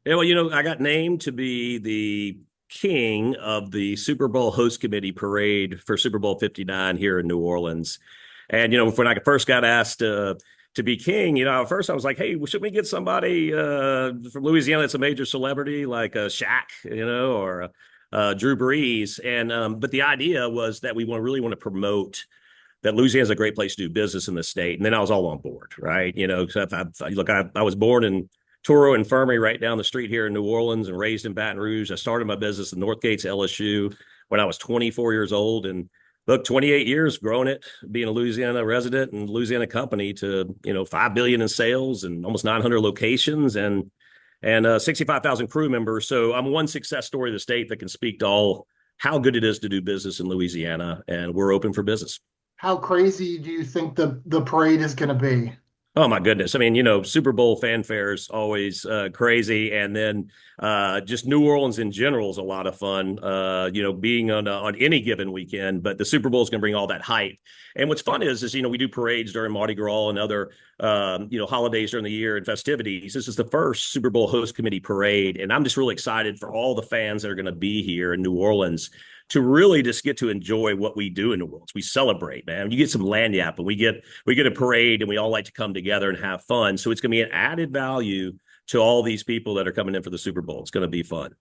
Yeah, well, I got named to be the king of the Super Bowl host committee parade for Super Bowl 59 here in New Orleans. And, when I first got asked to be king, at first I was like, hey, should we get somebody from Louisiana that's a major celebrity like Shaq, or Drew Brees? And but the idea was that we really want to promote that Louisiana is a great place to do business in the state. And then I was all on board, right? Look, I was born in Toro Infirmary right down the street here in New Orleans and raised in Baton Rouge. I started my business in Northgate's LSU when I was 24 years old. And look, 28 years growing it, being a Louisiana resident and Louisiana company to, 5 billion in sales and almost 900 locations and 65,000 crew members. So I'm one success story of the state that can speak to all how good it is to do business in Louisiana. And we're open for business. How crazy do you think the parade is going to be? Oh my goodness. I mean, Super Bowl fanfare is always crazy. And then just New Orleans in general is a lot of fun, being on any given weekend. But the Super Bowl is going to bring all that hype. And what's fun is, we do parades during Mardi Gras and other, holidays during the year and festivities. This is the first Super Bowl host committee parade. And I'm just really excited for all the fans that are going to be here in New Orleans to really just get to enjoy what we do in New Orleans. We celebrate, man. You get some lanyap, and we get a parade, and we all like to come together and have fun. So it's going to be an added value to all these people that are coming in for the Super Bowl. It's going to be fun.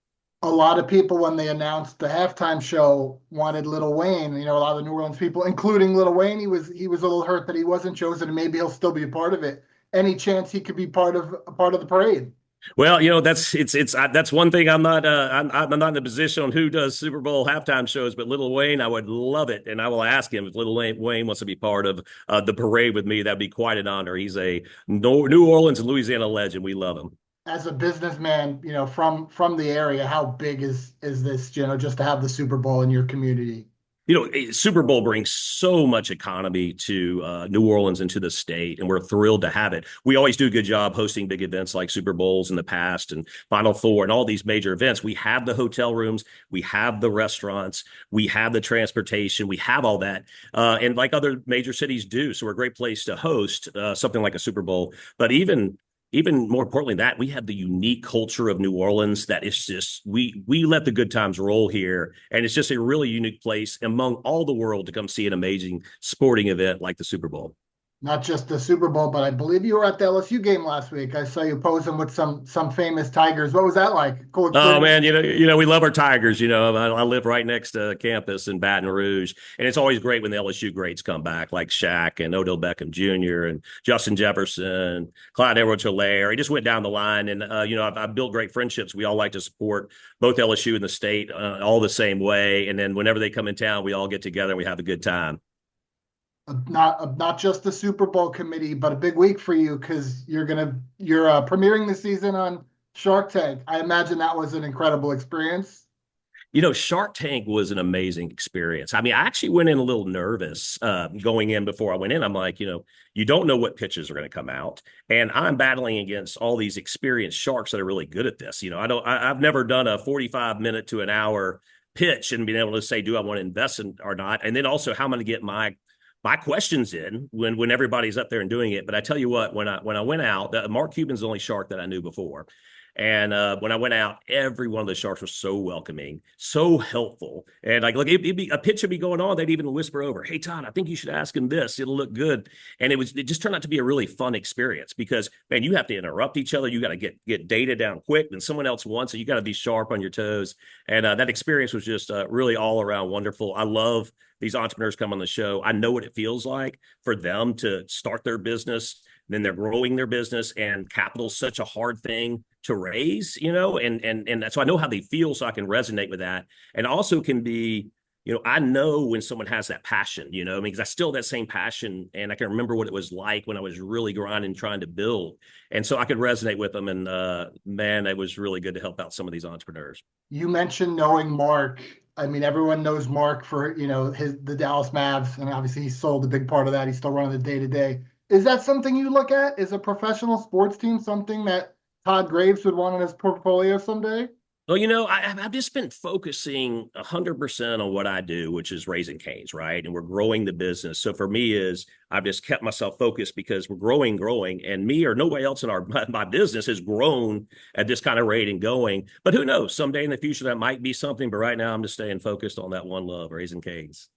A lot of people, when they announced the halftime show, wanted Lil Wayne. A lot of the New Orleans people, including Lil Wayne, he was a little hurt that he wasn't chosen, and maybe he'll still be a part of it. Any chance he could be part of the parade? Well, that's one thing I'm not in a position on who does Super Bowl halftime shows, but Lil Wayne, I would love it, and I will ask him if Wayne wants to be part of the parade with me. That'd be quite an honor. He's a New Orleans and Louisiana legend. We love him. As a businessman, from the area, how big is this? Just to have the Super Bowl in your community. Super Bowl brings so much economy to New Orleans and to the state, and we're thrilled to have it. We always do a good job hosting big events like Super Bowls in the past and Final Four and all these major events. We have the hotel rooms, we have the restaurants, we have the transportation, we have all that, and like other major cities do. So we're a great place to host something like a Super Bowl. But even more importantly than that, we have the unique culture of New Orleans that is just we let the good times roll here, and it's just a really unique place among all the world to come see an amazing sporting event like the Super Bowl. Not just the Super Bowl, but I believe you were at the LSU game last week. I saw you posing with some famous Tigers. What was that like? Cool Oh experience. man, we love our Tigers. I live right next to campus in Baton Rouge, and it's always great when the LSU greats come back, like Shaq and Odell Beckham Jr. and Justin Jefferson, Clyde Edwards-Helaire. He just went down the line, and I've built great friendships. We all like to support both LSU and the state all the same way, and then whenever they come in town, we all get together and we have a good time. Not just the Super Bowl committee, but a big week for you because you're premiering the season on Shark Tank. I imagine that was an incredible experience. Shark Tank was an amazing experience. I mean, I actually went in a little nervous going in before I went in. I'm like, you don't know what pitches are going to come out, and I'm battling against all these experienced sharks that are really good at this. I've never done a 45-minute to an hour pitch and been able to say, do I want to invest in or not, and then also how I'm going to get my questions in when everybody's up there and doing it. But I tell you what, when I went out, Mark Cuban's the only shark that I knew before. And when I went out, every one of the sharks was so welcoming, so helpful. And like, look, it'd be a pitch would be going on. They'd even whisper over, "Hey, Todd, I think you should ask him this. It'll look good." And it just turned out to be a really fun experience because, man, you have to interrupt each other. You got to get data down quick. Then someone else wants it. You got to be sharp on your toes. And that experience was just really all around wonderful. I love these entrepreneurs come on the show. I know what it feels like for them to start their business, then they're growing their business, and capital's such a hard thing to raise, and so I know how they feel, so I can resonate with that. And also can be, I know when someone has that passion, I mean, because I still have that same passion, and I can remember what it was like when I was really grinding, trying to build. And so I could resonate with them. And man, it was really good to help out some of these entrepreneurs. You mentioned knowing Mark. I mean, everyone knows Mark for, the Dallas Mavs, and obviously he sold a big part of that. He's still running the day-to-day. Is that something you look at? Is a professional sports team something that Todd Graves would want in his portfolio someday? Well, I've just been focusing 100% on what I do, which is raising canes, right? And we're growing the business. So for me is I've just kept myself focused because we're growing, and me or nobody else in my business has grown at this kind of rate and going. But who knows? Someday in the future that might be something. But right now I'm just staying focused on that one love, raising canes.